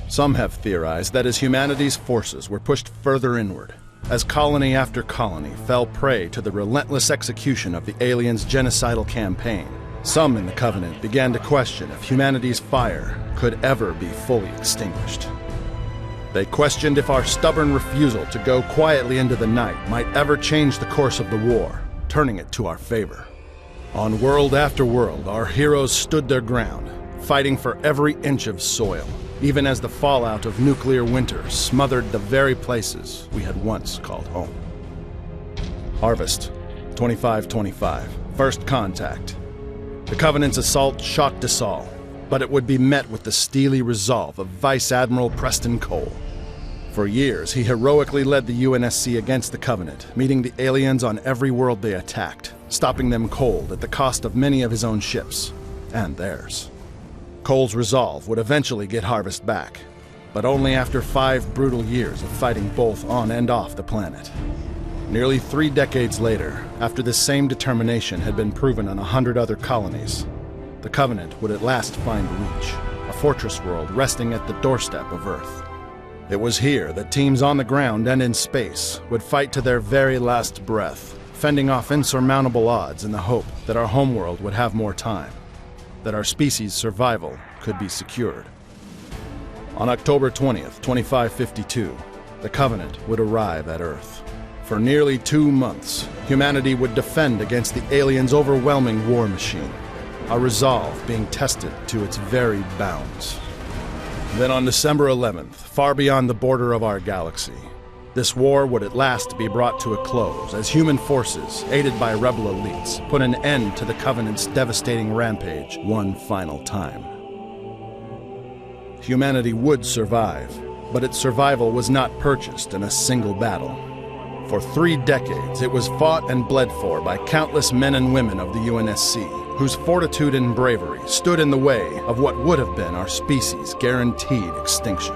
Some have theorized that as humanity's forces were pushed further inward, as colony after colony fell prey to the relentless execution of the aliens' genocidal campaign, some in the Covenant began to question if humanity's fire could ever be fully extinguished. They questioned if our stubborn refusal to go quietly into the night might ever change the course of the war, turning it to our favor. On world after world, our heroes stood their ground, fighting for every inch of soil, even as the fallout of nuclear winter smothered the very places we had once called home. Harvest, 2525, first contact. The Covenant's assault shocked us all, but it would be met with the steely resolve of Vice Admiral Preston Cole. For years, he heroically led the UNSC against the Covenant, meeting the aliens on every world they attacked, stopping them cold at the cost of many of his own ships, and theirs. Cole's resolve would eventually get Harvest back, but only after 5 brutal years of fighting both on and off the planet. Nearly 3 decades later, after this same determination had been proven on 100 other colonies, the Covenant would at last find Reach, a fortress world resting at the doorstep of Earth. It was here that teams on the ground and in space would fight to their very last breath, fending off insurmountable odds in the hope that our homeworld would have more time, that our species' survival could be secured. On October 20th, 2552, the Covenant would arrive at Earth. For nearly 2 months, humanity would defend against the aliens' overwhelming war machine, our resolve being tested to its very bounds. Then on December 11th, far beyond the border of our galaxy, this war would at last be brought to a close as human forces, aided by rebel elites, put an end to the Covenant's devastating rampage one final time. Humanity would survive, but its survival was not purchased in a single battle. For 3 decades, it was fought and bled for by countless men and women of the UNSC, whose fortitude and bravery stood in the way of what would have been our species' guaranteed extinction.